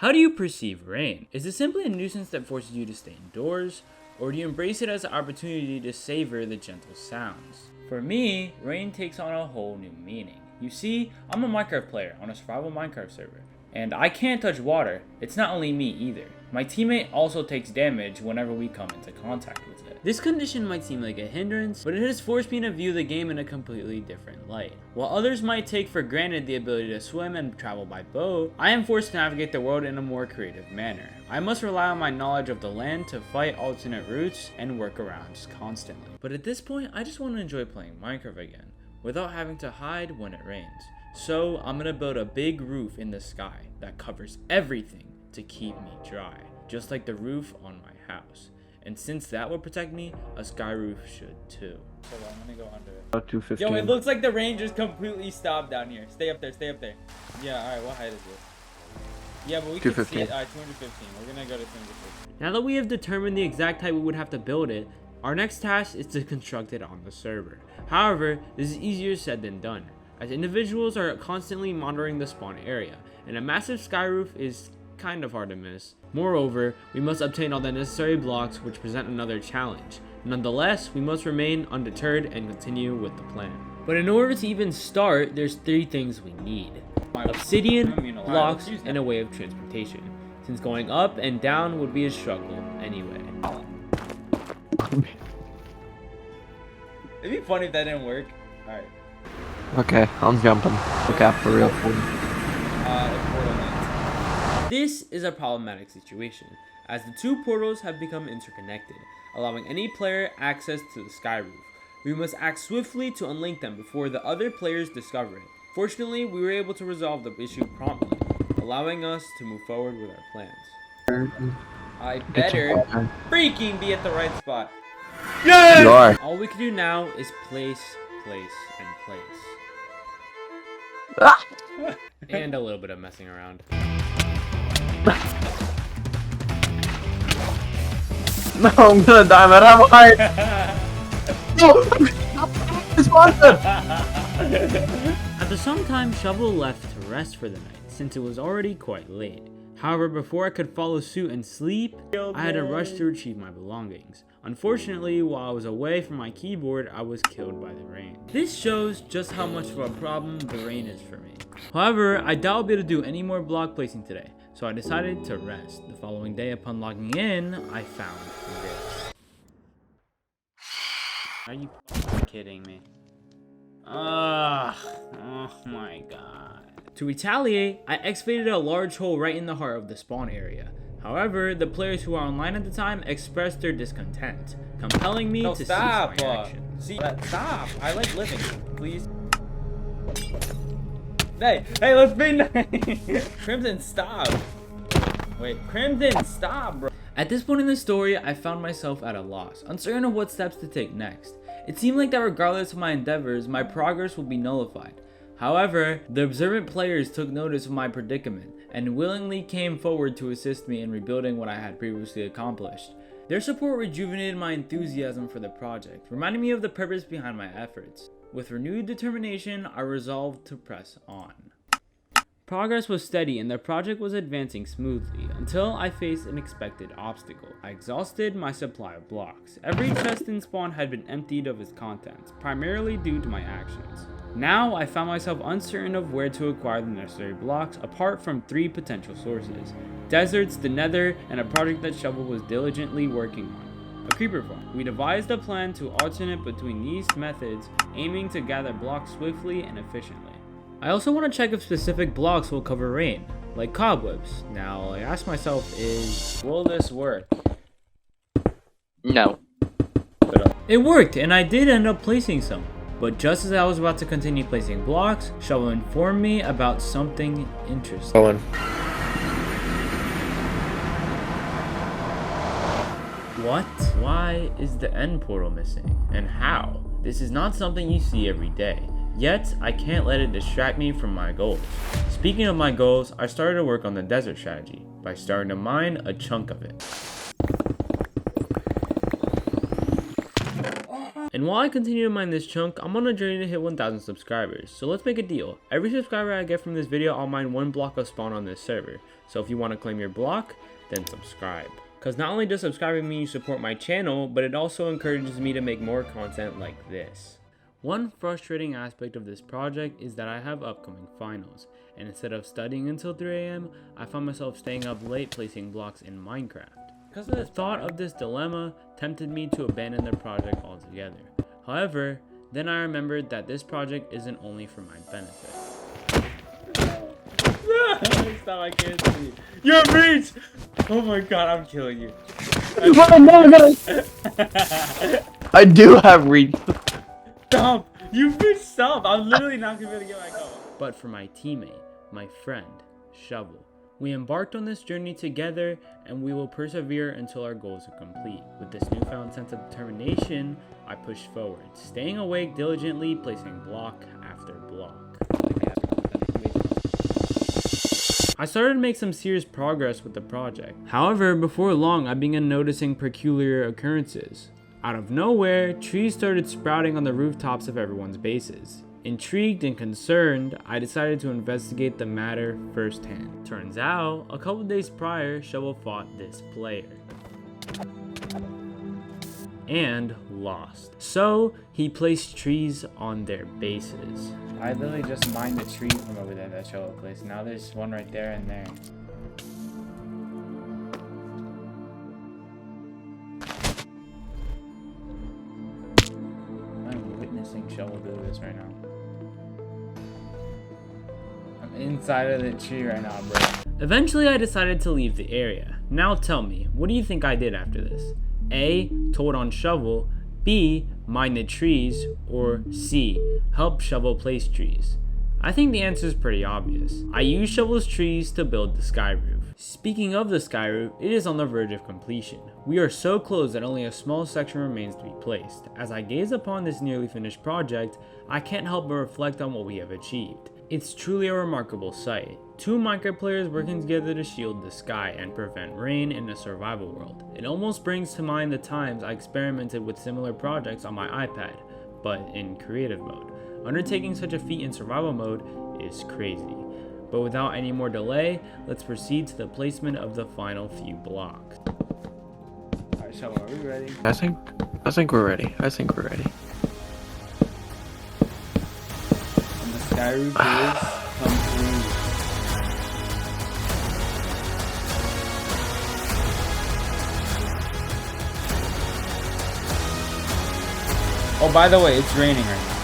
How do you perceive rain? Is it simply a nuisance that forces you to stay indoors? Or do you embrace it as an opportunity to savor the gentle sounds? For me, rain takes on a whole new meaning. You see, I'm a Minecraft player on a survival Minecraft server, and I can't touch water. It's not only me either. My teammate also takes damage whenever we come into contact with it. This condition might seem like a hindrance, but it has forced me to view the game in a completely different light. While others might take for granted the ability to swim and travel by boat, I am forced to navigate the world in a more creative manner. I must rely on my knowledge of the land to fight alternate routes and workarounds constantly. But at this point, I just want to enjoy playing Minecraft again, without having to hide when it rains. So I'm gonna build a big roof in the sky that covers everything to keep me dry, just like the roof on my house. And since that will protect me, a sky roof should too. So I'm gonna go under it. About 215. Yo, it looks like the rain just completely stopped down here. Stay up there, stay up there. Yeah, alright, what height is it? Yeah, but we can see it. Alright, 215. We're gonna go to 215. Now that we have determined the exact height we would have to build it, our next task is to construct it on the server. However, this is easier said than done, as individuals are constantly monitoring the spawn area, and a massive sky roof is kind of hard to miss. Moreover, we must obtain all the necessary blocks, which present another challenge. Nonetheless, we must remain undeterred and continue with the plan. But in order to even start, there's 3 things we need: obsidian, blocks, and a way of transportation, since going up and down would be a struggle anyway. It'd be funny if that didn't work. Alright. Okay, I'm jumping. Look out for real. This is a problematic situation, as the 2 portals have become interconnected, allowing any player access to the sky roof. We must act swiftly to unlink them before the other players discover it. Fortunately, we were able to resolve the issue promptly, allowing us to move forward with our plans. I better freaking be at the right spot. Yes! You are. All we can do now is place, and place. And a little bit of messing around. No, I'm gonna die, man. I'm hard. No! It's monster! At the same time, Shovel left to rest for the night, since it was already quite late. However, before I could follow suit and sleep, I had to rush to retrieve my belongings. Unfortunately, while I was away from my keyboard, I was killed by the rain. This shows just how much of a problem the rain is for me. However, I doubt I'll be able to do any more block placing today, so I decided to rest. The following day, upon logging in, I found this. Are you kidding me? Oh my god. To retaliate, I excavated a large hole right in the heart of the spawn area. However, the players who were online at the time expressed their discontent, compelling me to cease my action. Stop! I like living, please. Hey, let's be nice! Crimson, stop! Wait, Crimson, stop, bro! At this point in the story, I found myself at a loss, uncertain of what steps to take next. It seemed like that regardless of my endeavors, my progress would be nullified. However, the observant players took notice of my predicament and willingly came forward to assist me in rebuilding what I had previously accomplished. Their support rejuvenated my enthusiasm for the project, reminding me of the purpose behind my efforts. With renewed determination, I resolved to press on. Progress was steady and the project was advancing smoothly until I faced an expected obstacle. I exhausted my supply of blocks. Every chest in spawn had been emptied of its contents, primarily due to my actions. Now I found myself uncertain of where to acquire the necessary blocks apart from 3 potential sources: deserts, the Nether, and a project that Shovel was diligently working on, a creeper farm. We devised a plan to alternate between these methods, aiming to gather blocks swiftly and efficiently. I also want to check if specific blocks will cover rain, like cobwebs. Now I ask myself will this work? No. It worked, and I did end up placing some. But just as I was about to continue placing blocks, Shovel informed me about something interesting. What? Why is the end portal missing? And how? This is not something you see every day. Yet, I can't let it distract me from my goals. Speaking of my goals, I started to work on the desert strategy by starting to mine a chunk of it. And while I continue to mine this chunk, I'm on a journey to hit 1,000 subscribers. So let's make a deal. Every subscriber I get from this video, I'll mine 1 block of spawn on this server. So if you want to claim your block, then subscribe. Because not only does subscribing mean you support my channel, but it also encourages me to make more content like this. One frustrating aspect of this project is that I have upcoming finals, and instead of studying until 3 AM, I found myself staying up late placing blocks in Minecraft. Because the thought of this dilemma tempted me to abandon the project altogether. However, then I remembered that this project isn't only for my benefit. Stop, I can't see. You're a breach! Oh my god, I'm killing you. I do have reach. Stop! You bitch, stop! I'm literally not gonna be able to get my cover. But for my teammate, my friend, Shovel. We embarked on this journey together, and we will persevere until our goals are complete. With this newfound sense of determination, I pushed forward, staying awake diligently, placing block after block. I started to make some serious progress with the project. However, before long, I began noticing peculiar occurrences. Out of nowhere, trees started sprouting on the rooftops of everyone's bases. Intrigued and concerned, I decided to investigate the matter firsthand. Turns out, a couple days prior, Shovel fought this player and lost. So, he placed trees on their bases. I literally just mined the tree from over there that Shovel placed. Now there's one right there and there. I'm witnessing Shovel do this right now. I'm inside of the tree right now, bro. Eventually, I decided to leave the area. Now tell me, what do you think I did after this? A. Told on Shovel. B. Mine the trees. Or C. Help Shovel place trees. I think the answer is pretty obvious. I used Shovel's trees to build the sky roof. Speaking of the sky roof, it is on the verge of completion. We are so close that only a small section remains to be placed. As I gaze upon this nearly finished project, I can't help but reflect on what we have achieved. It's truly a remarkable sight. 2 Minecraft players working together to shield the sky and prevent rain in a survival world. It almost brings to mind the times I experimented with similar projects on my iPad, but in creative mode. Undertaking such a feat in survival mode is crazy. But without any more delay, let's proceed to the placement of the final few blocks. Alright, Shovel, are we ready? I think we're ready. I think we're ready. And the sky roof is complete. Oh, by the way, it's raining right now.